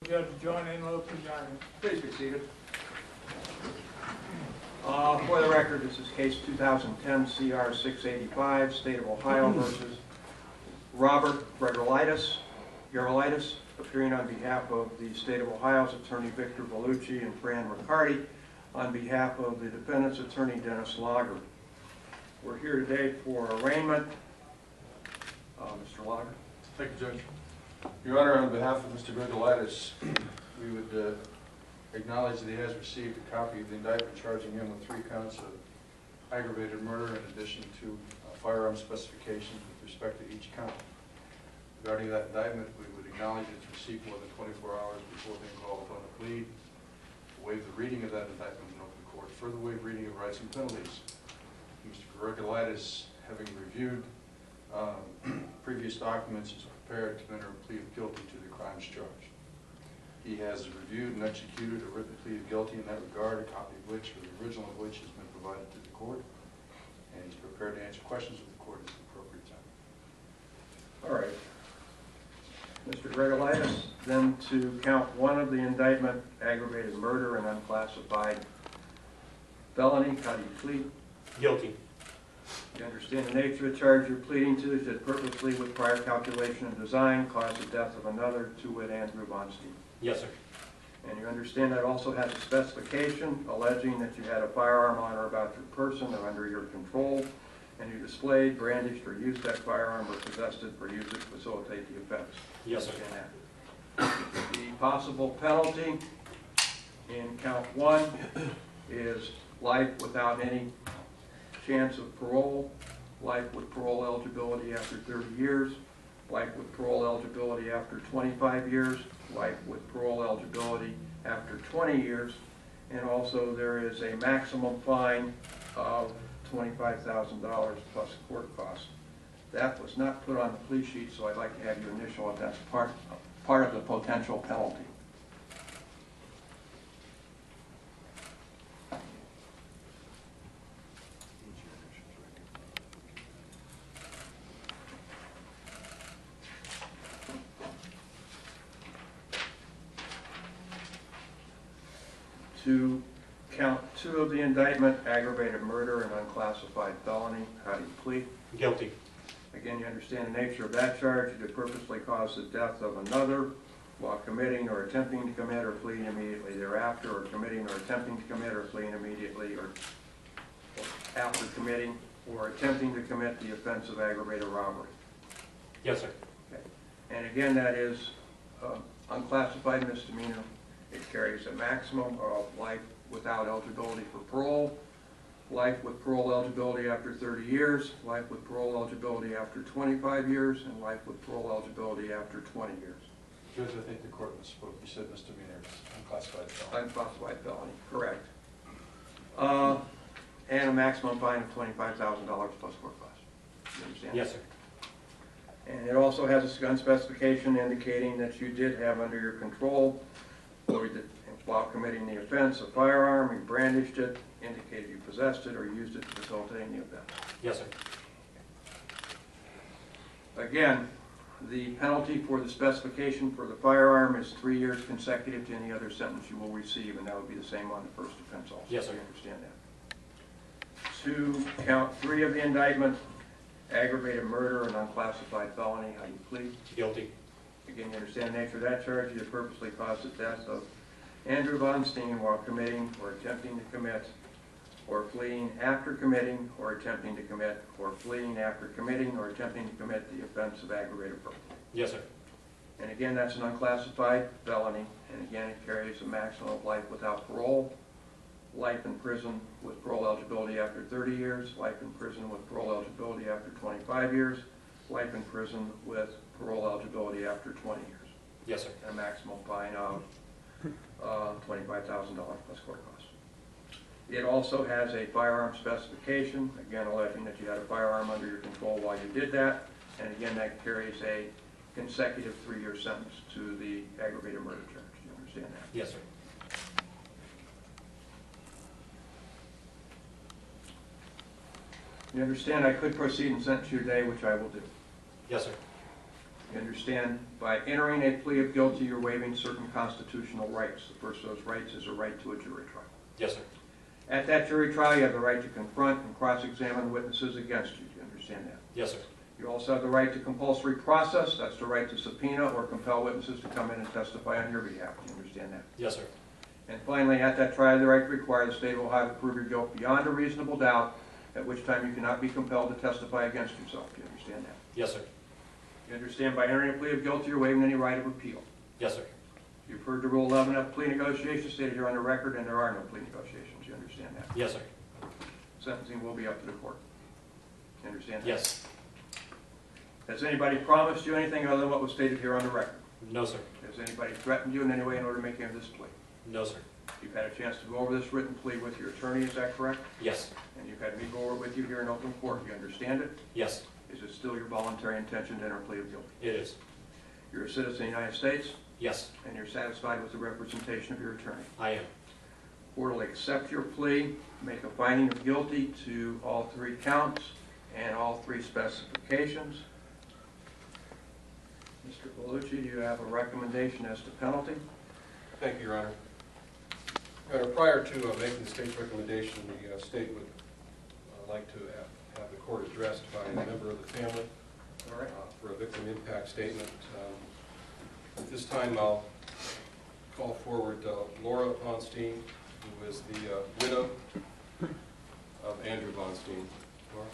We have to join in with the presiding. Please be seated. For the record, this is case 2010 CR 685, State of Ohio versus Robert Grigelaitis, appearing on behalf of the State of Ohio's Attorney Victor Bellucci and Fran Riccardi, on behalf of the defendant's attorney Dennis Lager. We're here today for arraignment. Mr. Lager. Thank you, Judge. Your Honor, on behalf of Mr. Grigelaitis, we would acknowledge that he has received a copy of the indictment charging him with 3 counts of aggravated murder in addition to firearm specifications with respect to each count. Regarding that indictment, we would acknowledge its receipt more than 24 hours before being called upon to plead, waive the reading of that indictment in open court, further waive reading of rights and penalties. Mr. Grigelaitis, having reviewed previous documents, is prepared to enter a plea of guilty to the crimes charged. He has reviewed and executed a written plea of guilty in that regard, a copy of which, or the original of which, has been provided to the court, and he's prepared to answer questions of the court at the appropriate time. All right. Mr. Grigelaitis, then to count 1 of the indictment, aggravated murder and unclassified felony. How do you plead? Guilty. You understand the nature of the charge you're pleading to is that purposely with prior calculation and design caused the death of another, to wit Andrew VonStein. Yes, sir. And you understand that also has a specification alleging that you had a firearm on or about your person or under your control, and you displayed, brandished, or used that firearm or possessed it or used it to facilitate the offense. Yes, sir. The possible penalty in count 1 is life without any chance of parole, life with parole eligibility after 30 years, life with parole eligibility after 25 years, life with parole eligibility after 20 years, and also there is a maximum fine of $25,000 plus court costs. That was not put on the plea sheet, so I'd like to have your initial, if that's part of the potential penalty. To count 2 of the indictment, aggravated murder and unclassified felony. How do you plead? Guilty. Again, you understand the nature of that charge. You did purposely cause the death of another while committing or attempting to commit or fleeing immediately thereafter, or committing or attempting to commit or fleeing immediately or after committing or attempting to commit the offense of aggravated robbery. Yes, sir. Okay. And again, that is unclassified misdemeanor. It carries a maximum of life without eligibility for parole, life with parole eligibility after 30 years, life with parole eligibility after 25 years, and life with parole eligibility after 20 years. Judge, I think the court misspoke. You said misdemeanor, unclassified felony. Unclassified felony, correct. And a maximum fine of $25,000 plus court costs. You understand? Yes, sir. And it also has a gun specification indicating that you did have under your control, or that while committing the offense, a firearm, you brandished it, indicated you possessed it, or used it to facilitate the offense. Yes, sir. Again, the penalty for the specification for the firearm is 3 years consecutive to any other sentence you will receive, and that would be the same on the first offense also. Yes, sir. You understand that. To count 3 of the indictment, aggravated murder and unclassified felony. How do you plead? Guilty. Again, you understand the nature of that charge. You purposely caused the death of Andrew VonStein while committing or attempting to commit, or fleeing after committing or attempting to commit, or fleeing after committing or attempting to commit the offense of aggravated burglary. Yes, sir. And again, that's an unclassified felony, and again, it carries a maximum of life without parole, life in prison with parole eligibility after 30 years, life in prison with parole eligibility after 25 years, life in prison with parole eligibility after 20 years. Yes, sir. And a maximum fine of $25,000 plus court costs. It also has a firearm specification, again alleging that you had a firearm under your control while you did that, and again that carries a consecutive 3-year sentence to the aggravated murder charge. Do you understand that? Yes, sir. You understand I could proceed and sentence you today, which I will do. Yes, sir. You understand, by entering a plea of guilty, you're waiving certain constitutional rights. The first of those rights is a right to a jury trial. Yes, sir. At that jury trial, you have the right to confront and cross-examine witnesses against you. Do you understand that? Yes, sir. You also have the right to compulsory process. That's the right to subpoena or compel witnesses to come in and testify on your behalf. Do you understand that? Yes, sir. And finally, at that trial, the right to require the state of Ohio to prove your guilt beyond a reasonable doubt, at which time you cannot be compelled to testify against yourself. Do you understand that? Yes, sir. You understand, by entering a plea of guilty, you're waiving any right of appeal. Yes, sir. You've heard the Rule 11 of plea negotiations stated here on the record, and there are no plea negotiations. You understand that? Yes, sir. Sentencing will be up to the court. You understand that? Yes. Has anybody promised you anything other than what was stated here on the record? No, sir. Has anybody threatened you in any way in order to make this plea? No, sir. You've had a chance to go over this written plea with your attorney, is that correct? Yes. And you've had me go over it with you here in open court. You understand it? Yes. Is it still your voluntary intention to enter a plea of guilty? It is. You're a citizen of the United States, Yes. and you're satisfied with the representation of your attorney. I am. Court will accept your plea, make a finding of guilty to all three counts and all three specifications. Mr. Bellucci, do you have a recommendation as to penalty? Thank you, Your Honor. Your Honor, prior to making the state's recommendation, the state would like to have the court addressed by a member of the family All right. for a victim impact statement. At this time, I'll call forward Laura VonStein, who is the widow of Andrew VonStein. Laura?